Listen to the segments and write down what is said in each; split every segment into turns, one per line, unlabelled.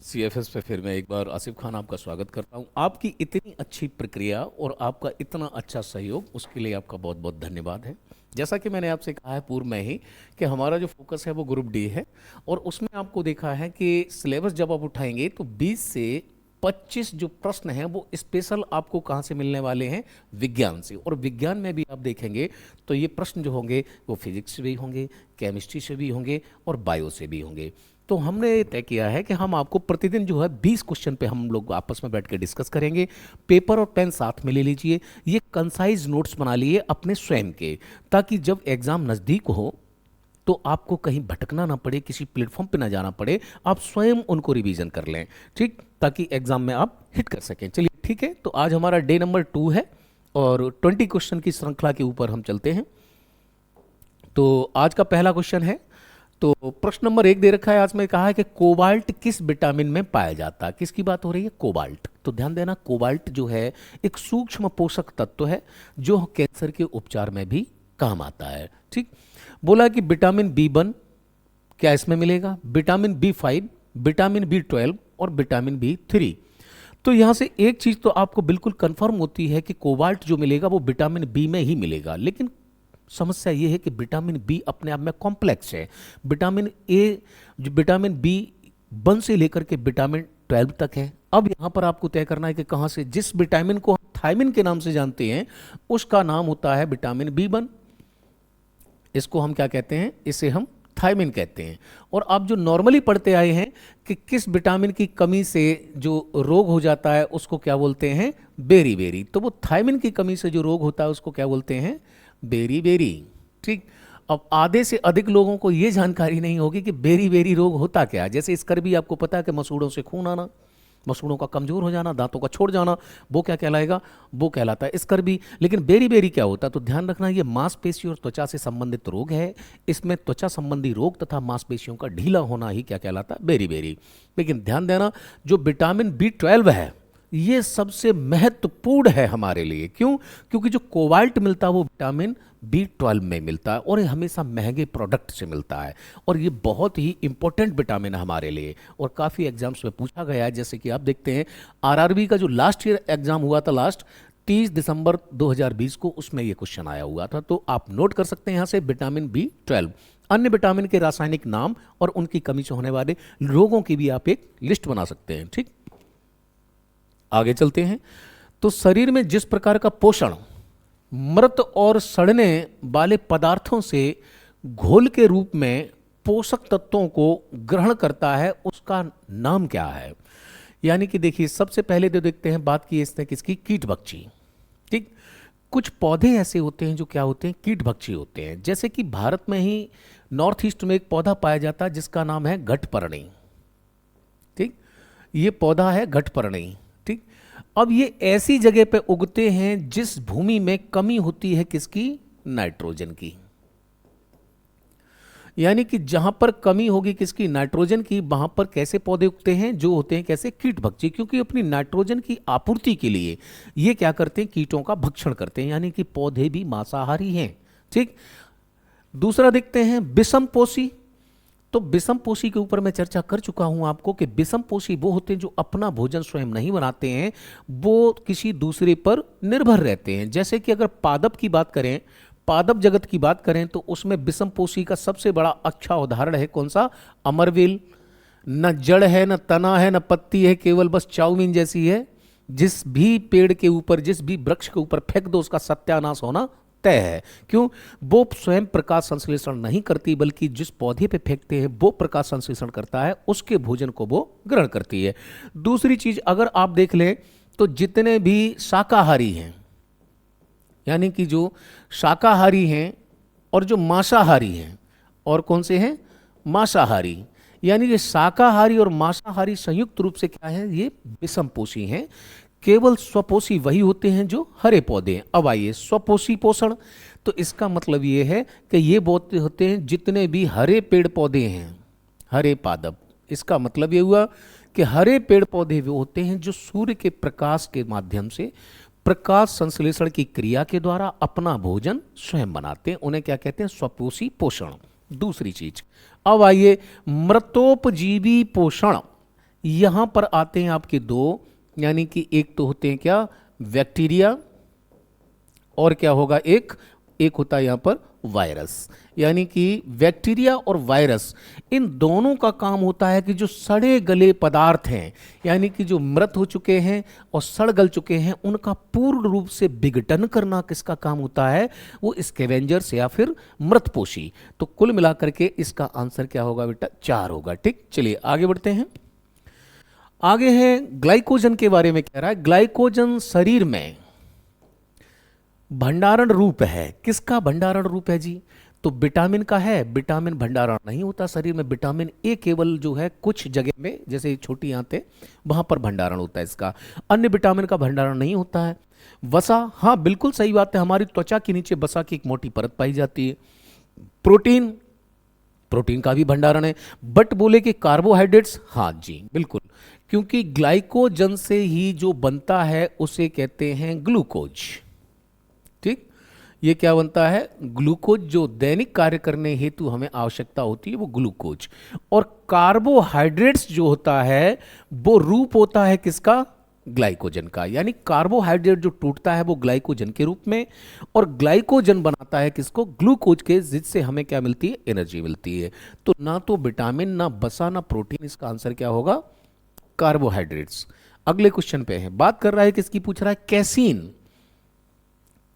CFS पे फिर मैं एक बार आसिफ खान आपका स्वागत करता हूँ। आपकी इतनी अच्छी प्रक्रिया और आपका इतना अच्छा सहयोग, उसके लिए आपका बहुत बहुत धन्यवाद है। जैसा कि मैंने आपसे कहा है पूर्व में ही कि हमारा जो फोकस है वो ग्रुप डी है, और उसमें आपको देखा है कि सिलेबस जब आप उठाएंगे तो 20 से 25 जो प्रश्न हैं वो स्पेशल आपको कहाँ से मिलने वाले हैं, विज्ञान से। और विज्ञान में भी आप देखेंगे तो ये प्रश्न जो होंगे वो फिजिक्स से भी होंगे, केमिस्ट्री से भी होंगे और बायो से भी होंगे। तो हमने ये तय किया है कि हम आपको प्रतिदिन जो है 20 क्वेश्चन पे हम लोग आपस में बैठ के डिस्कस करेंगे। पेपर और पेन साथ में ले लीजिए, ये कंसाइज नोट्स बना लिए अपने स्वयं के, ताकि जब एग्जाम नज़दीक हो तो आपको कहीं भटकना ना पड़े, किसी प्लेटफॉर्म पे ना जाना पड़े, आप स्वयं उनको रिवीजन कर लें, ठीक, ताकि एग्जाम में आप हिट कर सकें। चलिए ठीक है, तो आज हमारा डे नंबर 2 है और 20 क्वेश्चन की श्रृंखला के ऊपर हम चलते हैं। तो आज का पहला क्वेश्चन है, तो प्रश्न नंबर 1 दे रखा है। आज में कहा है कि कोबाल्ट किस विटामिन में पाया जाता है। किसकी बात हो रही है? कोबाल्ट। तो ध्यान देना, कोबाल्ट जो है एक सूक्ष्म पोषक तत्व है जो कैंसर के उपचार में भी काम आता है, ठीक। बोला कि विटामिन बी 1 क्या इसमें मिलेगा, विटामिन बी 5, विटामिन बी 12 और विटामिन बी 3। तो यहां से एक चीज तो आपको बिल्कुल कंफर्म होती है कि कोबाल्ट जो मिलेगा वो विटामिन बी में ही मिलेगा, लेकिन समस्या ये है कि विटामिन बी अपने आप में कॉम्प्लेक्स है। विटामिन ए जो विटामिन बी 1 से लेकर के विटामिन 12 तक है। अब यहां पर आपको तय करना है कि कहां से, जिस विटामिन को हम थायमिन के नाम से जानते हैं उसका नाम होता है विटामिन बी 1। इसको हम क्या कहते हैं? इसे हम थायमिन कहते हैं। और आप जो नॉर्मली पढ़ते आए हैं कि किस विटामिन की कमी से जो रोग हो जाता है उसको क्या बोलते हैं? बेरी। तो वो थायमिन की कमी से जो रोग होता है उसको क्या बोलते हैं? बेरी, ठीक। अब आधे से अधिक लोगों को ये जानकारी नहीं होगी कि बेरी रोग होता क्या है। जैसे स्कर्वी आपको पता है कि मसूड़ों से खून आना, मसूड़ों का कमजोर हो जाना, दांतों का छोड़ जाना, वो क्या कहलाएगा? वो कहलाता है स्कर्वी। लेकिन बेरी क्या होता है? तो ध्यान रखना, ये मांसपेशी और त्वचा से संबंधित रोग है। इसमें त्वचा संबंधी रोग तथा मांसपेशियों का ढीला होना ही क्या कहलाता है? बेरी। लेकिन ध्यान देना, जो विटामिन बी 12 है ये सबसे महत्वपूर्ण है हमारे लिए। क्यों? क्योंकि जो कोबाल्ट मिलता है वो विटामिन बी 12 में मिलता है, और ये हमेशा महंगे प्रोडक्ट से मिलता है, और ये बहुत ही इंपॉर्टेंट विटामिन है हमारे लिए, और काफ़ी एग्जाम्स में पूछा गया है। जैसे कि आप देखते हैं आरआरबी का जो लास्ट ईयर एग्जाम हुआ था, लास्ट 30 दिसंबर 2020 को, उसमें ये क्वेश्चन आया हुआ था। तो आप नोट कर सकते हैं यहाँ से विटामिन बी 12। अन्य विटामिन के रासायनिक नाम और उनकी कमी से होने वाले रोगों की भी आप एक लिस्ट बना सकते हैं, ठीक। आगे चलते हैं। तो शरीर में जिस प्रकार का पोषण मृत और सड़ने वाले पदार्थों से घोल के रूप में पोषक तत्वों को ग्रहण करता है उसका नाम क्या है? यानी कि देखिए, सबसे पहले तो देखते हैं, बात की इसने किसकी? कीटभक्षी, ठीक। कुछ पौधे ऐसे होते हैं जो क्या होते हैं? कीटभक्षी होते हैं। जैसे कि भारत में ही नॉर्थ ईस्ट में एक पौधा पाया जाता है जिसका नाम है घटपर्णी, ठीक। ये पौधा है घटपर्णी, ठीक। अब ये ऐसी जगह पे उगते हैं जिस भूमि में कमी होती है किसकी? नाइट्रोजन की। यानी कि जहां पर कमी होगी किसकी? नाइट्रोजन की, वहां पर कैसे पौधे उगते हैं? जो होते हैं कैसे? कीटभक्षी। क्योंकि अपनी नाइट्रोजन की आपूर्ति के लिए ये क्या करते हैं? कीटों का भक्षण करते हैं, यानी कि पौधे भी मांसाहारी हैं, ठीक। दूसरा देखते हैं विषमपोषी। तो विषमपोषी के ऊपर मैं चर्चा कर चुका हूं आपको कि विषमपोषी वो होते हैं जो अपना भोजन स्वयं नहीं बनाते हैं, वो किसी दूसरे पर निर्भर रहते हैं। जैसे कि अगर पादप की बात करें, पादप जगत की बात करें, तो उसमें विषमपोषी का सबसे बड़ा अच्छा उदाहरण है कौन सा? अमरवेल। न जड़ है, न तना है, न पत्ती है, केवल बस चाउमीन जैसी है। जिस भी पेड़ के ऊपर, जिस भी वृक्ष के ऊपर फेंक दो उसका सत्यानाश होना तय है। क्यों? वो स्वयं प्रकाश संश्लेषण नहीं करती, बल्कि जिस पौधे पे फेंकते हैं वो प्रकाश संश्लेषण करता है, उसके भोजन को वो ग्रहण करती है। दूसरी चीज अगर आप देख लें तो जितने भी शाकाहारी हैं, यानी कि जो शाकाहारी हैं और जो मांसाहारी हैं, और कौन से हैं? मांसाहारी। यानी कि शाकाहारी और मांसाहारी संयुक्त रूप से क्या है? ये विषमपोषी हैं। केवल स्वपोषी वही होते हैं जो हरे पौधे हैं। अब आइए स्वपोषी पोषण, तो इसका मतलब ये है कि ये बहुत होते हैं जितने भी हरे पेड़ पौधे हैं, हरे पादप। इसका मतलब ये हुआ कि हरे पेड़ पौधे वो होते हैं जो सूर्य के प्रकाश के माध्यम से प्रकाश संश्लेषण की क्रिया के द्वारा अपना भोजन स्वयं बनाते हैं, उन्हें क्या कहते हैं? स्वपोषी पोषण। दूसरी चीज, अब आइए मृतोपजीवी पोषण। यहां पर आते हैं आपके दो, यानी कि एक तो होते हैं क्या, बैक्टीरिया, और क्या होगा, एक एक होता है यहां पर वायरस। यानी कि बैक्टीरिया और वायरस, इन दोनों का काम होता है कि जो सड़े गले पदार्थ हैं, यानी कि जो मृत हो चुके हैं और सड़ गल चुके हैं, उनका पूर्ण रूप से विघटन करना किसका काम होता है, वो स्कैवेंजर्स या फिर मृतपोशी। तो कुल मिलाकर के इसका आंसर क्या होगा बेटा, 4 होगा। ठीक, चलिए आगे बढ़ते हैं। आगे है ग्लाइकोजन के बारे में कह रहा है। ग्लाइकोजन शरीर में भंडारण रूप है। किसका भंडारण रूप है जी, तो विटामिन का है। विटामिन भंडारण नहीं होता शरीर में, विटामिन ए केवल जो है कुछ जगह में, जैसे छोटी आंतें, वहां पर भंडारण होता है इसका, अन्य विटामिन का भंडारण नहीं होता है। वसा, हाँ बिल्कुल सही बात है, हमारी त्वचा के नीचे वसा की एक मोटी परत पाई जाती है। प्रोटीन, प्रोटीन का भी भंडारण है। बट बोले कि कार्बोहाइड्रेट्स, हाँ जी बिल्कुल, क्योंकि ग्लाइकोजन से ही जो बनता है उसे कहते हैं ग्लूकोज। ठीक, ये क्या बनता है, ग्लूकोज, जो दैनिक कार्य करने हेतु हमें आवश्यकता होती है वो ग्लूकोज। और कार्बोहाइड्रेट्स जो होता है वो रूप होता है किसका, ग्लाइकोजन का। यानी कार्बोहाइड्रेट जो टूटता है वो ग्लाइकोजन के रूप में, और ग्लाइकोजन बनाता है किसको, ग्लूकोज के, जिससे हमें क्या मिलती है, एनर्जी मिलती है। तो ना तो विटामिन, ना वसा, ना प्रोटीन, इसका आंसर क्या होगा, कार्बोहाइड्रेट्स। अगले क्वेश्चन पे है, बात कर रहा है किसकी, पूछ रहा है कैसीन।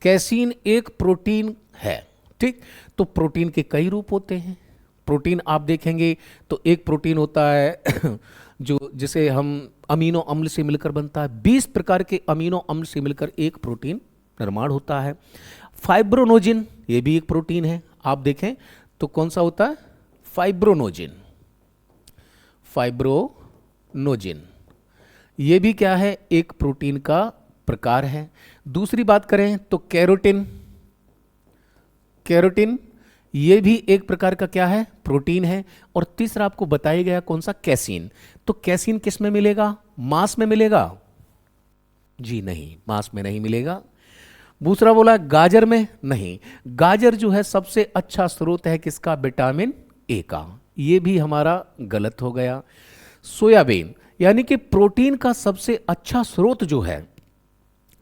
कैसीन एक प्रोटीन है। ठीक, तो प्रोटीन के कई रूप होते हैं। प्रोटीन आप देखेंगे तो एक प्रोटीन होता है जो जिसे हम अमीनो अम्ल से मिलकर बनता है। 20 प्रकार के अमीनो अम्ल से मिलकर एक प्रोटीन निर्माण होता है। फाइब्रोनोजिन, ये भी एक प्रोटीन है। आप देखें तो कौन सा होता है, फाइब्रोनोजिन। फाइब्रोनोजिन ये भी क्या है, एक प्रोटीन का प्रकार है। दूसरी बात करें तो कैरोटिन। कैरोटिन ये भी एक प्रकार का क्या है, प्रोटीन है। और तीसरा आपको बताया गया कौन सा, कैसीन। तो कैसीन किस में मिलेगा, मांस में मिलेगा जी, नहीं मांस में नहीं मिलेगा। दूसरा बोला गाजर में, नहीं, गाजर जो है सबसे अच्छा स्रोत है किसका, विटामिन ए का। ये भी हमारा गलत हो गया। सोयाबीन, यानी कि प्रोटीन का सबसे अच्छा स्रोत जो है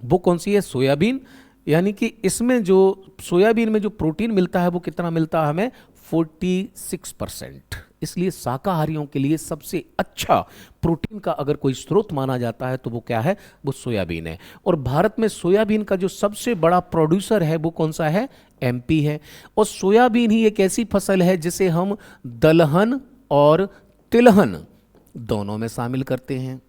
वो कौन सी है, सोयाबीन। यानी कि इसमें जो सोयाबीन में जो प्रोटीन मिलता है वो कितना मिलता है हमें, 46%। इसलिए शाकाहारियों के लिए सबसे अच्छा प्रोटीन का अगर कोई स्रोत माना जाता है तो वो क्या है, वो सोयाबीन है। और भारत में सोयाबीन का जो सबसे बड़ा प्रोड्यूसर है वो कौन सा है, एमपी है। और सोयाबीन ही एक ऐसी फसल है जिसे हम दलहन और तिलहन दोनों में शामिल करते हैं।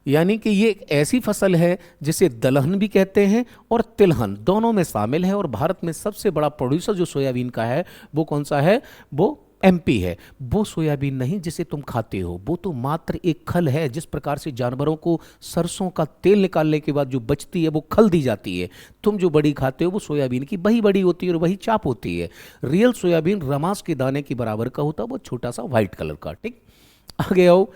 यानी कि ये एक ऐसी फसल है जिसे दलहन भी कहते हैं और तिलहन दोनों में शामिल है। और भारत में सबसे बड़ा प्रोड्यूसर जो सोयाबीन का है वो कौन सा है, वो एमपी है। वो सोयाबीन नहीं जिसे तुम खाते हो, वो तो मात्र एक खल है। जिस प्रकार से जानवरों को सरसों का तेल निकालने के बाद जो बचती है वो खल दी जाती है, तुम जो बड़ी खाते हो वो सोयाबीन की वही बड़ी होती है और वही चाप होती है। रियल सोयाबीन रमास के दाने के बराबर का होता है, वो छोटा सा व्हाइट कलर का। ठीक, आगे आओ।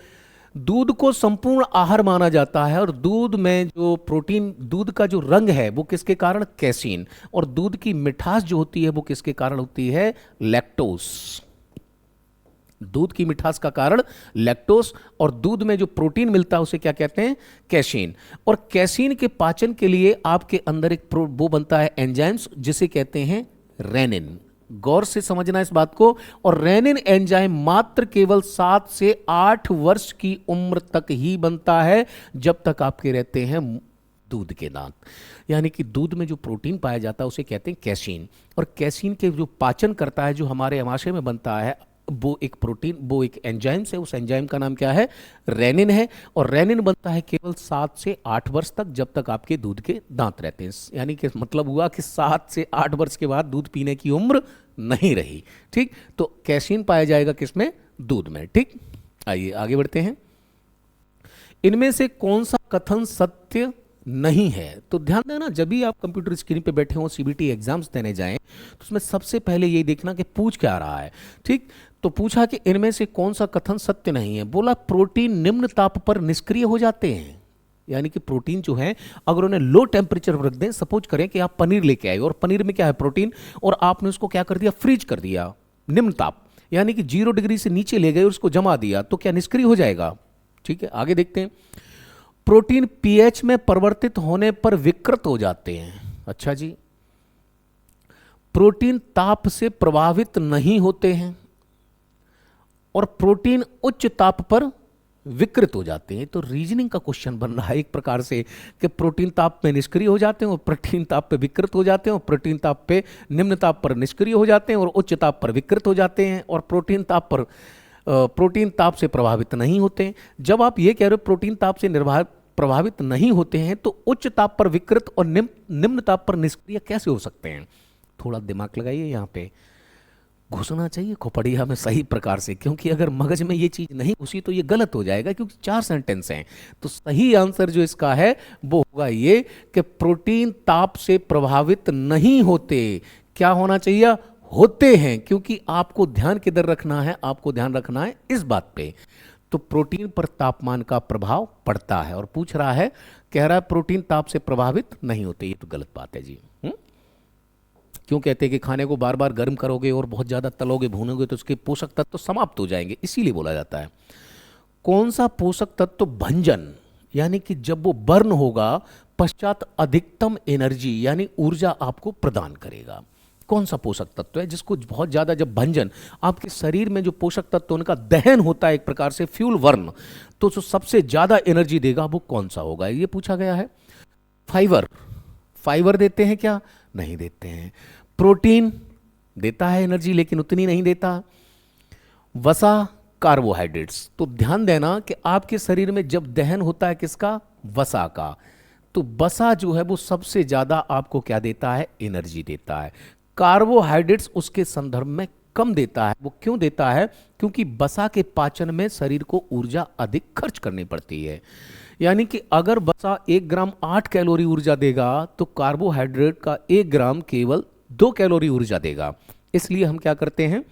दूध को संपूर्ण आहार माना जाता है और दूध में जो प्रोटीन, दूध का जो रंग है वो किसके कारण, कैसीन। और दूध की मिठास जो होती है वो किसके कारण होती है, लैक्टोस। दूध की मिठास का कारण लैक्टोस। और दूध में जो प्रोटीन मिलता है उसे क्या कहते हैं, कैसीन। और कैसीन के पाचन के लिए आपके अंदर एक वो बनता है एंजाइम्स जिसे कहते हैं रेनिन। गौर से समझना इस बात को। और रेनिन एंजाइम मात्र केवल 7 से 8 वर्ष की उम्र तक ही बनता है, जब तक आपके रहते हैं दूध के दांत। यानी कि दूध में जो प्रोटीन पाया जाता है उसे कहते हैं कैसीन। और कैसीन के जो पाचन करता है, जो हमारे आमाशय में बनता है, वो एक प्रोटीन, वो एक एंजाइम है। उस एंजाइम का नाम क्या है, रेनिन है। और रेनिन बनता है केवल 7 से 8 वर्ष तक, जब तक आपके दूध के दांत रहते हैं। यानी कि मतलब हुआ कि 7 से 8 वर्ष के बाद दूध पीने की उम्र नहीं रही। ठीक, तो कैसीन पाया जाएगा किसमें, दूध में। ठीक, आइए आगे बढ़ते हैं। इनमें से कौन सा कथन सत्य नहीं है, तो ध्यान देना, जब भी आप कंप्यूटर स्क्रीन पे बैठे हो, सीबीटी एग्जाम्स देने जाएं, तो उसमें सबसे पहले यही देखना कि पूछ क्या रहा है। ठीक, तो पूछा कि इनमें से कौन सा कथन सत्य नहीं है। बोला प्रोटीन निम्न ताप पर निष्क्रिय हो जाते हैं। यानी कि प्रोटीन जो है अगर उन्हें लो टेम्परेचर पर रख दें, सपोज करें कि आप पनीर लेके आए और पनीर में क्या है, प्रोटीन, और आपने उसको क्या कर दिया, फ्रीज कर दिया निम्न ताप, यानी कि 0 डिग्री से नीचे ले गए और उसको जमा दिया तो क्या निष्क्रिय हो जाएगा? ठीक है, आगे देखते हैं। प्रोटीन पीएच में परिवर्तित होने पर विकृत हो जाते हैं। अच्छा जी, प्रोटीन ताप से प्रभावित नहीं होते हैं और प्रोटीन उच्च ताप पर विकृत हो जाते हैं। तो रीजनिंग का क्वेश्चन बन रहा है एक प्रकार से कि प्रोटीन ताप पे निष्क्रिय हो जाते हैं और प्रोटीन ताप पे विकृत हो जाते हैं और प्रोटीन ताप पे निम्न ताप पर निष्क्रिय हो जाते हैं और उच्च ताप पर विकृत हो जाते हैं और प्रोटीन ताप से प्रभावित नहीं होते हैं। जब आप ये कह रहे हो प्रोटीन ताप से प्रभावित नहीं होते हैं तो उच्च ताप पर विकृत और निम्न ताप पर निष्क्रिय कैसे हो सकते हैं? थोड़ा दिमाग लगाइए, यहाँ पे घुसना चाहिए खोपड़िया में सही प्रकार से, क्योंकि अगर मगज में ये चीज नहीं घुसी तो ये गलत हो जाएगा, क्योंकि 4 सेंटेंस हैं। तो सही आंसर जो इसका है वो होगा ये कि प्रोटीन ताप से प्रभावित नहीं होते। क्या होना चाहिए? होते हैं, क्योंकि आपको ध्यान किधर रखना है? आपको ध्यान रखना है इस बात पे। तो प्रोटीन पर तापमान का प्रभाव पड़ता है और पूछ रहा है, कह रहा है प्रोटीन ताप से प्रभावित नहीं होते। ये तो गलत बात है जी। क्यों कहते हैं कि खाने को बार बार गर्म करोगे और बहुत ज़्यादा तलोगे भूनोगे तो उसके पोषक तत्व तो समाप्त हो जाएंगे, इसीलिए बोला जाता है। कौन सा पोषक तत्व तो भंजन, यानी कि जब वो बर्न होगा पश्चात अधिकतम एनर्जी यानी ऊर्जा आपको प्रदान करेगा। कौन सा पोषक तत्व है जिसको बहुत ज़्यादा जब भंजन आपके शरीर में जो पोषक तत्व उनका दहन होता है एक प्रकार से फ्यूल वर्न, तो जो सबसे ज़्यादा एनर्जी देगा वो कौन सा होगा? ये पूछा गया है। फाइबर देते हैं क्या? नहीं देते हैं। प्रोटीन देता है एनर्जी लेकिन उतनी नहीं देता। वसा, कार्बोहाइड्रेट्स। तो ध्यान देना कि आपके शरीर में जब दहन होता है किसका? वसा का, तो वसा जो है वो सबसे ज्यादा आपको क्या देता है? एनर्जी देता है। कार्बोहाइड्रेट्स उसके संदर्भ में कम देता है। वो क्यों देता है? क्योंकि वसा के पाचन में शरीर को ऊर्जा अधिक खर्च करनी पड़ती है। यानी कि अगर वसा 1 ग्राम 8 कैलोरी ऊर्जा देगा तो कार्बोहाइड्रेट का 1 ग्राम केवल 2 कैलोरी ऊर्जा देगा। इसलिए हम क्या करते हैं,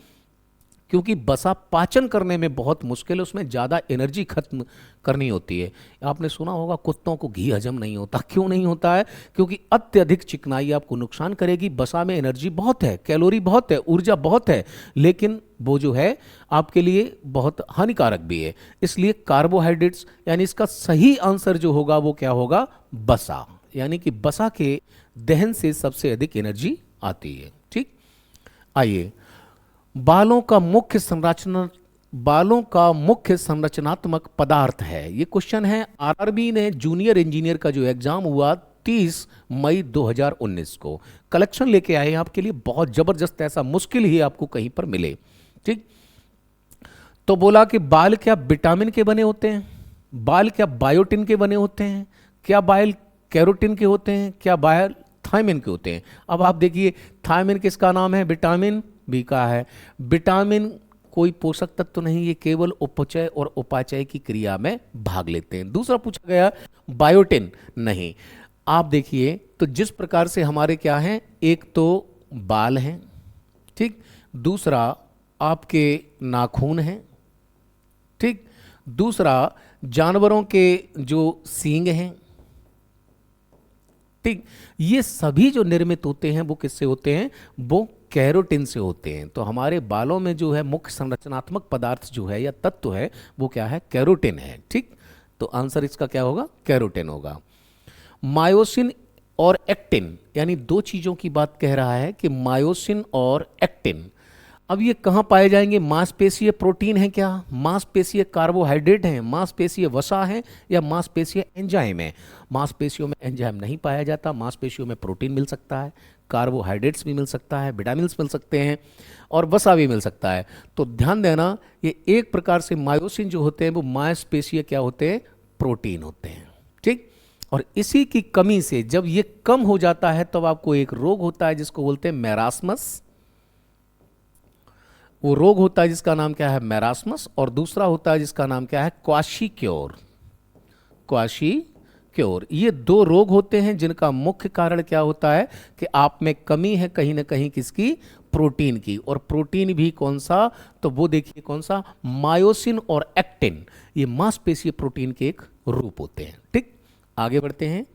क्योंकि वसा पाचन करने में बहुत मुश्किल है, उसमें ज़्यादा एनर्जी खत्म करनी होती है। आपने सुना होगा कुत्तों को घी हजम नहीं होता। क्यों नहीं होता है? क्योंकि अत्यधिक चिकनाई आपको नुकसान करेगी। वसा में एनर्जी बहुत है, कैलोरी बहुत है, ऊर्जा बहुत है, लेकिन वो जो है आपके लिए बहुत हानिकारक भी है। इसलिए कार्बोहाइड्रेट्स, यानी इसका सही आंसर जो होगा वो क्या होगा? वसा, यानी कि वसा के दहन से सबसे अधिक एनर्जी आती है। ठीक, आइए, बालों का मुख्य संरचनात्मक पदार्थ है। ये क्वेश्चन है, आरआरबी ने जूनियर इंजीनियर का जो एग्जाम हुआ 30 मई 2019 को कलेक्शन लेके आए हैं आपके लिए, बहुत जबरदस्त, ऐसा मुश्किल ही आपको कहीं पर मिले। ठीक, तो बोला कि बाल क्या विटामिन के बने होते हैं? बाल क्या बायोटिन के बने होते हैं? क्या बाल कैरोटिन के होते हैं? क्या बाल थायमिन के होते हैं? अब आप देखिए, थायमिन किसका नाम है? विटामिन बी का है। विटामिन कोई पोषक तत्व तो नहीं, ये केवल उपचय और उपाचय की क्रिया में भाग लेते हैं। दूसरा पूछा गया बायोटिन, नहीं। आप देखिए, तो जिस प्रकार से हमारे क्या हैं, एक तो बाल हैं, ठीक, दूसरा आपके नाखून हैं, ठीक, दूसरा जानवरों के जो सींग हैं, ठीक, ये सभी जो निर्मित होते हैं वो किससे होते हैं? वो कैरोटिन से होते हैं। तो हमारे बालों में जो है मुख्य संरचनात्मक पदार्थ जो है या तत्व है वो क्या है? कैरोटिन है। ठीक, तो आंसर इसका क्या होगा? कैरोटिन होगा। मायोसिन और एक्टिन, यानी 2 चीजों की बात कह रहा है कि मायोसिन और एक्टिन। अब ये कहाँ पाए जाएंगे? मांसपेशीय प्रोटीन है क्या? मांसपेशीय कार्बोहाइड्रेट है? मांसपेशीय वसा है? या मांसपेशीय एंजाइम है? मांसपेशियों में एंजाइम नहीं पाया जाता। मांसपेशियों में प्रोटीन मिल सकता है, कार्बोहाइड्रेट्स भी मिल सकता है, विटामिन्स मिल सकते हैं और वसा भी मिल सकता है। तो ध्यान देना, ये एक प्रकार से मायोसिन जो होते हैं वो मांसपेशीय क्या होते हैं? प्रोटीन होते हैं। ठीक, और इसी की कमी से जब ये कम हो जाता है तब आपको एक रोग होता है जिसको बोलते हैं मैरास्मस। वो रोग होता है जिसका नाम क्या है? मैरास्मस। और दूसरा होता है जिसका नाम क्या है? क्वाशीक्योर। क्योर। ये 2 रोग होते हैं जिनका मुख्य कारण क्या होता है कि आप में कमी है कहीं ना कहीं किसकी? प्रोटीन की। और प्रोटीन भी कौन सा? तो वो देखिए कौन सा? मायोसिन और एक्टिन। ये मांसपेशीय प्रोटीन के एक रूप होते हैं। ठीक, आगे बढ़ते हैं।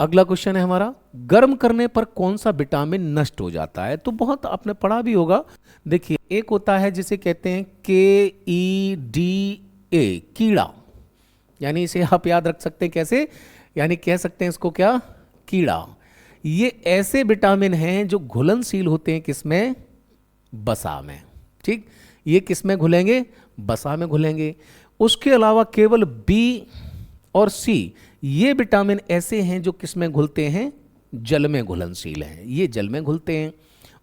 अगला क्वेश्चन है हमारा, गर्म करने पर कौन सा विटामिन नष्ट हो जाता है? तो बहुत आपने पढ़ा भी होगा। देखिए, एक होता है जिसे कहते हैं KEDA, कीड़ा, यानी इसे आप याद रख सकते हैं कैसे, यानी कह सकते हैं इसको क्या, कीड़ा। ये ऐसे विटामिन हैं जो घुलनशील होते हैं किसमें, बसा में। ठीक, ये किसमें घुलेंगे, बसा में घुलेंगे। उसके अलावा केवल B और C, ये विटामिन ऐसे हैं जो किसमें घुलते हैं, जल में घुलनशील हैं, ये जल में घुलते हैं।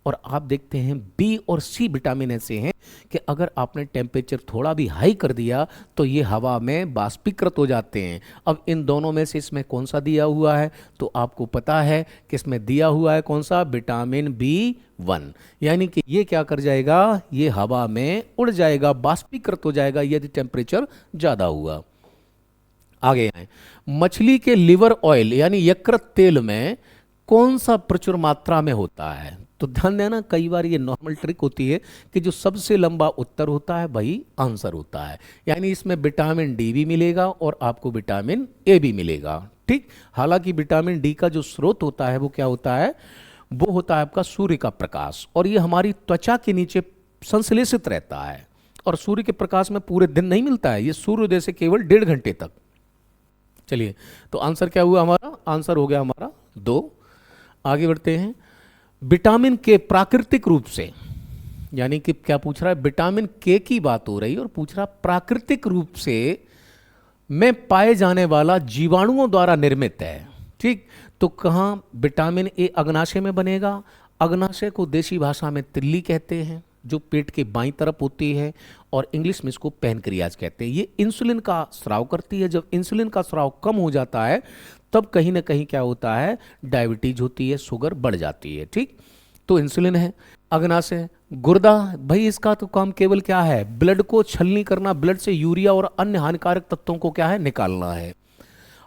और आप देखते हैं B और C विटामिन ऐसे हैं कि अगर आपने टेम्परेचर थोड़ा भी हाई कर दिया तो ये हवा में बाष्पीकृत हो जाते हैं। अब इन दोनों में से इसमें कौन सा दिया हुआ है, तो आपको पता है कि इसमें दिया हुआ है कौन सा, विटामिन B1, यानी कि ये क्या कर जाएगा, ये हवा में उड़ जाएगा, बाष्पीकृत हो जाएगा यदि टेम्परेचर ज़्यादा हुआ। आगे आए, मछली के लिवर ऑयल यानी यकृत तेल में कौन सा प्रचुर मात्रा में होता है? तो ध्यान देना, कई बार ये नॉर्मल ट्रिक होती है कि जो सबसे लंबा उत्तर होता है वही आंसर होता है, यानी इसमें विटामिन डी भी मिलेगा और आपको विटामिन ए भी मिलेगा। ठीक, हालांकि विटामिन डी का जो स्रोत होता है वो क्या होता है, वो होता है आपका सूर्य का प्रकाश, और ये हमारी त्वचा के नीचे संश्लेषित रहता है, और सूर्य के प्रकाश में पूरे दिन नहीं मिलता है, ये सूर्योदय से केवल 1.5 घंटे तक। चलिए, तो आंसर क्या हुआ हमारा, आंसर हो गया हमारा 2। आगे बढ़ते हैं, विटामिन के प्राकृतिक रूप से, यानी कि क्या पूछ रहा है, विटामिन के की बात हो रही है और पूछ रहा प्राकृतिक रूप से में पाए जाने वाला जीवाणुओं द्वारा निर्मित है। ठीक, तो कहाँ विटामिन ए अग्नाशय में बनेगा, अग्नाशय को देसी भाषा में तिल्ली कहते हैं जो पेट के बाईं तरफ होती है, और इंग्लिश में इसको पैनक्रियाज कहते हैं। ये इंसुलिन का स्राव करती है, जब इंसुलिन का स्राव कम हो जाता है तब कहीं ना कहीं क्या होता है, डायबिटीज होती है, शुगर बढ़ जाती है। ठीक, तो इंसुलिन है। अग्नाशय, गुर्दा, भाई इसका तो काम केवल क्या है, ब्लड को छलनी करना, ब्लड से यूरिया और अन्य हानिकारक तत्वों को क्या है, निकालना है।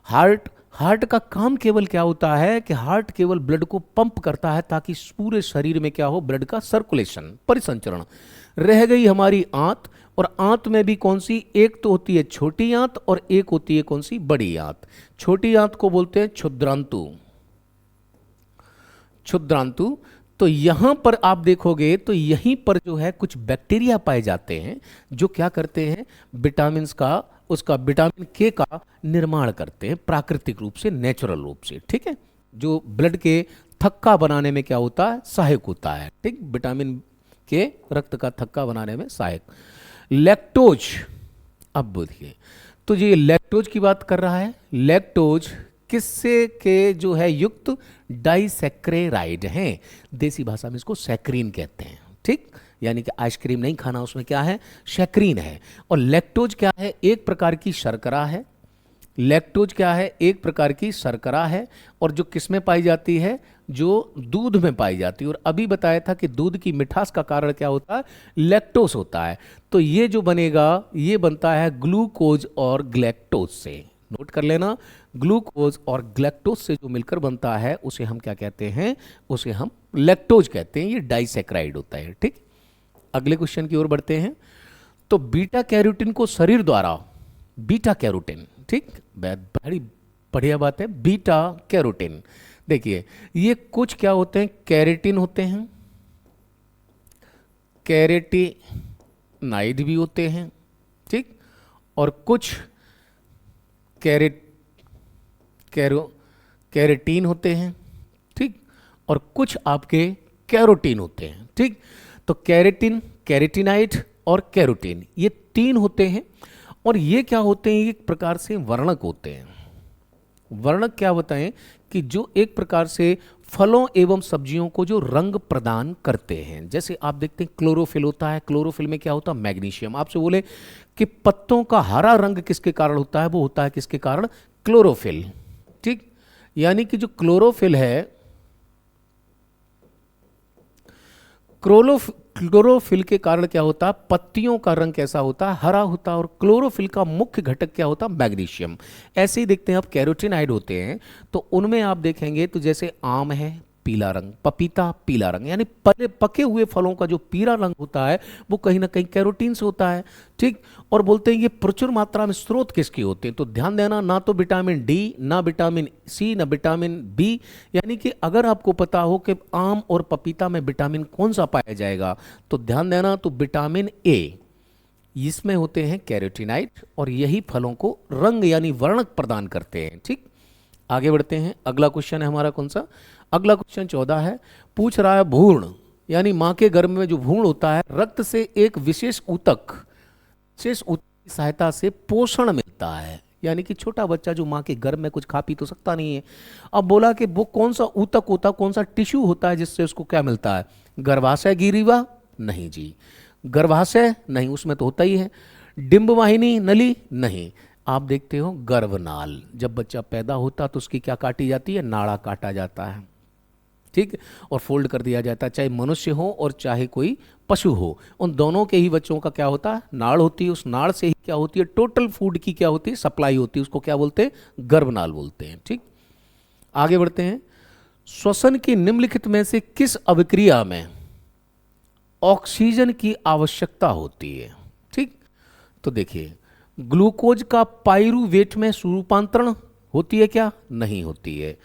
हार्ट, हार्ट का काम केवल क्या होता है कि हार्ट केवल ब्लड को पंप करता है ताकि पूरे शरीर में क्या हो, ब्लड का सर्कुलेशन, परिसंचरण। रह गई हमारी आंत, और आंत में भी कौन सी, एक तो होती है छोटी आंत और एक होती है कौन सी, बड़ी आंत। छोटी आंत को बोलते हैं क्षुद्रांतु, क्षुद्रांतु। तो यहां पर आप देखोगे तो यहीं पर जो है कुछ बैक्टीरिया पाए जाते हैं जो क्या करते हैं, विटामिन का, उसका विटामिन के का निर्माण करते हैं प्राकृतिक रूप से, नेचुरल रूप से। ठीक है, जो ब्लड के थक्का बनाने में क्या होता है, सहायक होता है। ठीक, विटामिन के रक्त का थक्का बनाने में सहायक। लैक्टोज, अब देखिए, तो ये लैक्टोज की बात कर रहा है। लैक्टोज किससे के जो है युक्त, डाइसैक्रेराइड हैं, देसी भाषा में इसको सैक्रीन कहते हैं। ठीक, यानी कि आइसक्रीम नहीं खाना, उसमें क्या है, सैक्रीन है। और लैक्टोज क्या है, एक प्रकार की शर्करा है। लैक्टोज क्या है, एक प्रकार की शर्करा है, और जो किस में पाई जाती है, जो दूध में पाई जाती है। और अभी बताया था कि दूध की मिठास का कारण क्या होता है, लैक्टोज होता है। तो ये जो बनेगा, ये बनता है ग्लूकोज और ग्लैक्टोज से। नोट कर लेना, ग्लूकोज और ग्लैक्टोज से जो मिलकर बनता है उसे हम क्या कहते हैं, उसे हम लैक्टोज कहते हैं। ये डाइसैक्राइड होता है। ठीक, अगले क्वेश्चन की ओर बढ़ते हैं। तो बीटा कैरोटीन को शरीर द्वारा, बीटा कैरोटीन, ठीक, बड़ी बढ़िया बात है, बीटा कैरोटीन। देखिए, ये कुछ क्या होते हैं, कैरेटिन होते हैं, कैरेटिनाइड भी होते हैं। ठीक, और कुछ कैरेटीन होते हैं। ठीक, और कुछ आपके कैरोटीन होते हैं। ठीक, तो कैरेटिन, कैरेटिनाइड और कैरोटीन, ये 3 होते हैं। और ये क्या होते हैं, एक प्रकार से वर्णक होते हैं। वर्णक क्या बताएं कि जो एक प्रकार से फलों एवं सब्जियों को जो रंग प्रदान करते हैं। जैसे आप देखते हैं क्लोरोफिल होता है, क्लोरोफिल में क्या होता है, मैग्नीशियम। आपसे बोले कि पत्तों का हरा रंग किसके कारण होता है, वो होता है किसके कारण, क्लोरोफिल। ठीक, यानी कि जो क्लोरोफिल है, क्लोरोफिल के कारण क्या होता है, पत्तियों का रंग कैसा होता है, हरा होता है। और क्लोरोफिल का मुख्य घटक क्या होता है, मैग्नीशियम। ऐसे ही देखते हैं आप कैरोटीनाइड होते हैं, तो उनमें आप देखेंगे तो जैसे आम है, पीला रंग, पपीता पीला रंग, यानी पके हुए फलों का जो पीला रंग होता है वो कहीं ना कहीं कैरोटीन से होता है। ठीक, और बोलते हैं ये प्रचुर मात्रा में स्रोत किसके होते हैं, तो ध्यान देना, ना तो विटामिन डी, ना विटामिन सी, ना विटामिन बी। यानी कि अगर आपको पता हो कि आम और पपीता में विटामिन कौन सा पाया जाएगा, तो ध्यान देना, तो विटामिन ए, इसमें होते हैं कैरोटीनाइड, और यही फलों को रंग यानी वर्णक प्रदान करते हैं। ठीक, आगे बढ़ते हैं। अगला क्वेश्चन है हमारा कौन सा, अगला क्वेश्चन 14 है, पूछ रहा है भ्रूण यानी मां के गर्भ में जो भ्रूण होता है, रक्त से एक विशेष ऊतक की सहायता से पोषण मिलता है। यानी कि छोटा बच्चा जो मां के गर्भ में कुछ खा पी तो सकता नहीं है। अब बोला कि वो कौन सा ऊतक होता है, कौन सा टिश्यू होता है जिससे उसको क्या मिलता है, गर्भाशय गिरिवा, नहीं जी, गर्भाशय नहीं, उसमें तो होता ही है। डिंबवाहिनी नली, नहीं। आप देखते हो गर्भनाल, जब बच्चा पैदा होता तो उसकी क्या काटी जाती है, नाड़ा काटा जाता है। ठीक, और फोल्ड कर दिया जाता है, चाहे मनुष्य हो और चाहे कोई पशु हो, उन दोनों के ही बच्चों का क्या होता है, नाड़ होती है। उस नाड़ से ही क्या होती है, टोटल फूड की क्या होती है, सप्लाई होती है, उसको क्या बोलते हैं, गर्भनाल बोलते हैं। ठीक, आगे बढ़ते हैं। श्वसन की निम्नलिखित में से किस अभिक्रिया में ऑक्सीजन की आवश्यकता होती है। ठीक, तो देखिए, ग्लूकोज का पाइरूवेट में रूपांतरण होती है क्या, नहीं होती है।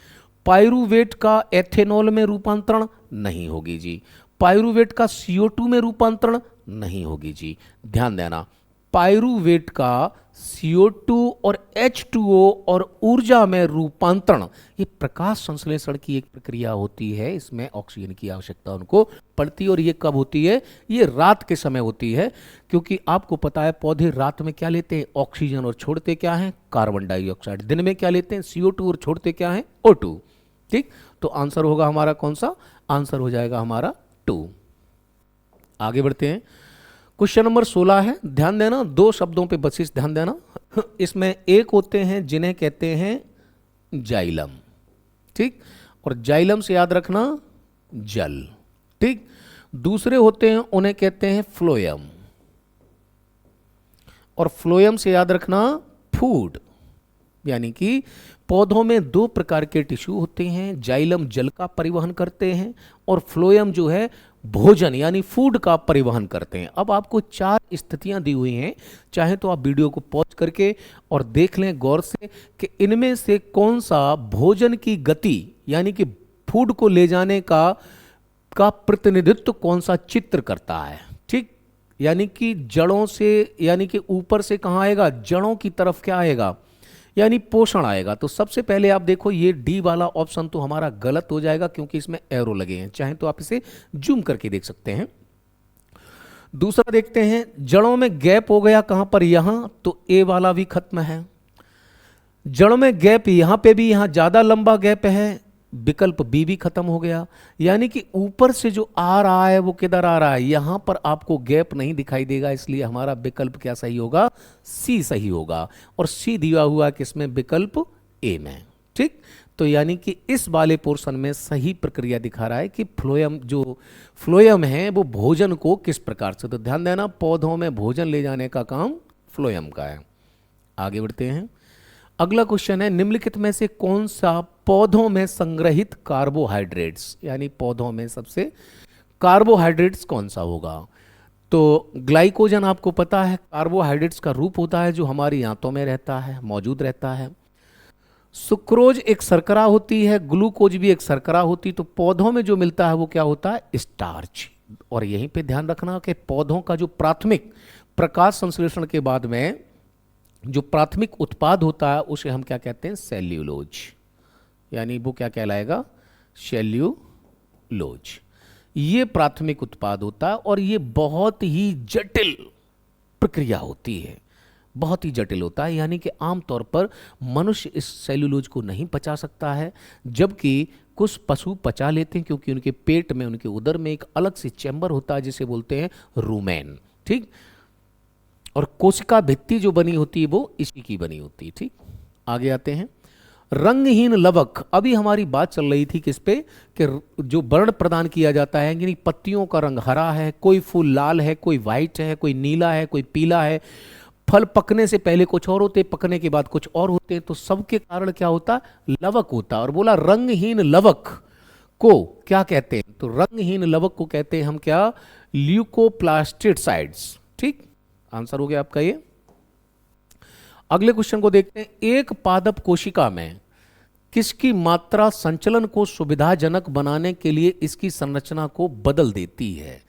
पाइरूवेट का एथेनॉल में रूपांतरण नहीं होगी जी। पाइरूवेट का CO2 में रूपांतरण नहीं होगी जी। ध्यान देना, पाइरूवेट का CO2 और H2O और ऊर्जा में रूपांतरण, ये प्रकाश संश्लेषण की एक प्रक्रिया होती है, इसमें ऑक्सीजन की आवश्यकता उनको पड़ती है। और ये कब होती है, ये रात के समय होती है, क्योंकि आपको पता है पौधे रात में क्या लेते हैं, ऑक्सीजन, और छोड़ते क्या हैं, कार्बन डाइऑक्साइड। दिन में क्या लेते हैं, CO2 और छोड़ते क्या हैं, O2। ठीक, तो आंसर होगा हमारा कौन सा, आंसर हो जाएगा हमारा 2। आगे बढ़ते हैं। क्वेश्चन नंबर 16 है, ध्यान देना, दो शब्दों पे बसिस ध्यान देना। इसमें एक होते हैं जिन्हें कहते हैं जाइलम। ठीक, और जाइलम से याद रखना जल। ठीक, दूसरे होते हैं उन्हें कहते हैं फ्लोएम, और फ्लोएम से याद रखना फूड। यानी कि पौधों में दो प्रकार के टिश्यू होते हैं, जाइलम जल का परिवहन करते हैं और फ्लोएम जो है भोजन यानी फूड का परिवहन करते हैं। अब आपको 4 स्थितियां दी हुई हैं, चाहे तो आप वीडियो को पॉज करके और देख लें गौर से कि इनमें से कौन सा भोजन की गति यानी कि फूड को ले जाने का प्रतिनिधित्व कौन सा चित्र करता है। ठीक, यानी कि जड़ों से, यानी कि ऊपर से कहाँ आएगा, जड़ों की तरफ क्या आएगा, यानी पोषण आएगा। तो सबसे पहले आप देखो ये डी वाला ऑप्शन तो हमारा गलत हो जाएगा, क्योंकि इसमें एरो लगे हैं, चाहे तो आप इसे जूम करके देख सकते हैं। दूसरा देखते हैं, जड़ों में गैप हो गया कहां पर, यहां, तो ए वाला भी खत्म है। जड़ों में गैप यहां पे भी, यहां ज्यादा लंबा गैप है, विकल्प बी भी खत्म हो गया। यानी कि ऊपर से जो आ रहा है वो किधर आ रहा है, यहां पर आपको गैप नहीं दिखाई देगा, इसलिए हमारा विकल्प क्या सही होगा, सी सही होगा। और सी दिया हुआ किसमें, विकल्प ए में। ठीक, तो यानी कि इस वाले पोर्शन में सही प्रक्रिया दिखा रहा है कि फ्लोएम, जो फ्लोएम है वो भोजन को किस प्रकार से, तो ध्यान देना पौधों में भोजन ले जाने का काम फ्लोएम का है। आगे बढ़ते हैं। अगला क्वेश्चन है, निम्नलिखित में से कौन सा पौधों में संग्रहित कार्बोहाइड्रेट्स, यानी पौधों में सबसे कार्बोहाइड्रेट्स कौन सा होगा। तो ग्लाइकोजन आपको पता है कार्बोहाइड्रेट्स का रूप होता है जो हमारी आंतों में रहता है, मौजूद रहता है। सुक्रोज एक शर्करा होती है, ग्लूकोज भी एक शर्करा होती, तो पौधों में जो मिलता है वो क्या होता है, स्टार्च। और यहीं पे ध्यान रखना कि पौधों का जो प्राथमिक प्रकाश संश्लेषण के बाद में जो प्राथमिक उत्पाद होता है उसे हम क्या कहते हैं, सेल्यूलोज। यानी वो क्या कहलाएगा, सेल्यूलोज। ये प्राथमिक उत्पाद होता है और ये बहुत ही जटिल प्रक्रिया होती है, बहुत ही जटिल होता है। यानी कि आमतौर पर मनुष्य इस सेल्यूलोज को नहीं पचा सकता है, जबकि कुछ पशु पचा लेते हैं, क्योंकि उनके पेट में, उनके उदर में एक अलग से चैम्बर होता है जिसे बोलते हैं रूमेन। ठीक, और कोशिका भित्ति जो बनी होती है वो इसी की बनी होती है। ठीक, आगे आते हैं। रंगहीन लवक, अभी हमारी बात चल रही थी किस पे, कि जो वर्ण प्रदान किया जाता है, यानी पत्तियों का रंग हरा है, कोई फूल लाल है, कोई व्हाइट है, कोई नीला है, कोई पीला है, फल पकने से पहले कुछ और होते, पकने के बाद कुछ और होते हैं, तो सबके कारण क्या होता है, लवक होता है। और बोला रंगहीन लवक को क्या कहते हैं? तो रंगहीन लवक को कहते हैं हम क्या? ल्यूकोप्लास्टिसाइड्स। ठीक, आंसर हो गया आपका ये। अगले क्वेश्चन को देखते हैं। एक पादप कोशिका में किसकी मात्रा संचलन को सुविधाजनक बनाने के लिए इसकी संरचना को बदल देती है?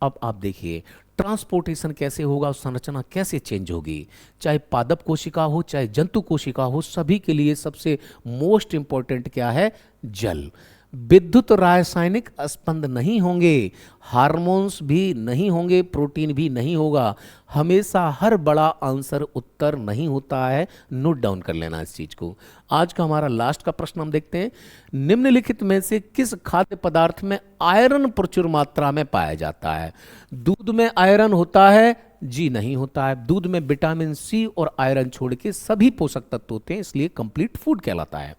अब आप देखिए ट्रांसपोर्टेशन कैसे होगा, संरचना कैसे चेंज होगी। चाहे पादप कोशिका हो चाहे जंतु कोशिका हो, सभी के लिए सबसे मोस्ट इंपॉर्टेंट क्या है? जल। विद्युत रासायनिक स्पंद नहीं होंगे, हार्मोन्स भी नहीं होंगे, प्रोटीन भी नहीं होगा। हमेशा हर बड़ा आंसर उत्तर नहीं होता है, नोट डाउन कर लेना इस चीज को। आज का हमारा लास्ट का प्रश्न हम देखते हैं। निम्नलिखित में से किस खाद्य पदार्थ में आयरन प्रचुर मात्रा में पाया जाता है? दूध में आयरन होता है? जी नहीं होता है। दूध में विटामिन सी और आयरन छोड़ के सभी पोषक तत्व होते हैं, इसलिए कंप्लीट फूड कहलाता है।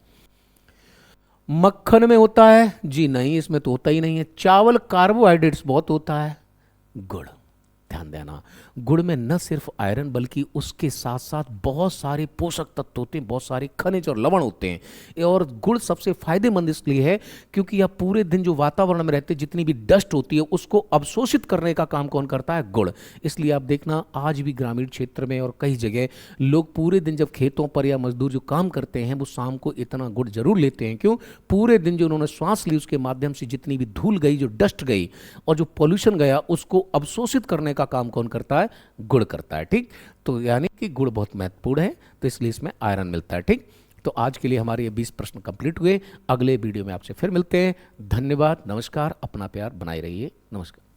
मक्खन में होता है? जी नहीं, इसमें तो होता ही नहीं है। चावल कार्बोहाइड्रेट्स बहुत होता है। गुड़, ध्यान देना, गुड़ में न सिर्फ आयरन बल्कि उसके साथ साथ बहुत सारे पोषक तत्व होते हैं, बहुत सारे खनिज और लवण होते हैं। और गुड़ सबसे फायदेमंद इसलिए है क्योंकि यह पूरे दिन जो वातावरण में रहते जितनी भी डस्ट होती है उसको अवशोषित करने का काम कौन करता है? गुड़। इसलिए आप देखना आज भी ग्रामीण क्षेत्र में और कई जगह लोग पूरे दिन जब खेतों पर या मजदूर जो काम करते हैं वो शाम को इतना गुड़ जरूर लेते हैं। क्यों? पूरे दिन जो उन्होंने श्वास ली उसके माध्यम से जितनी भी धूल गई, जो डस्ट गई और जो पॉल्यूशन गया, उसको अवशोषित करने का काम कौन करता है? गुड़ करता है। ठीक, तो यानी कि गुड़ बहुत महत्वपूर्ण है, तो इसलिए इसमें आयरन मिलता है। ठीक, तो आज के लिए हमारे ये 20 प्रश्न कंप्लीट हुए। अगले वीडियो में आपसे फिर मिलते हैं। धन्यवाद, नमस्कार, अपना प्यार बनाए रहिए। नमस्कार।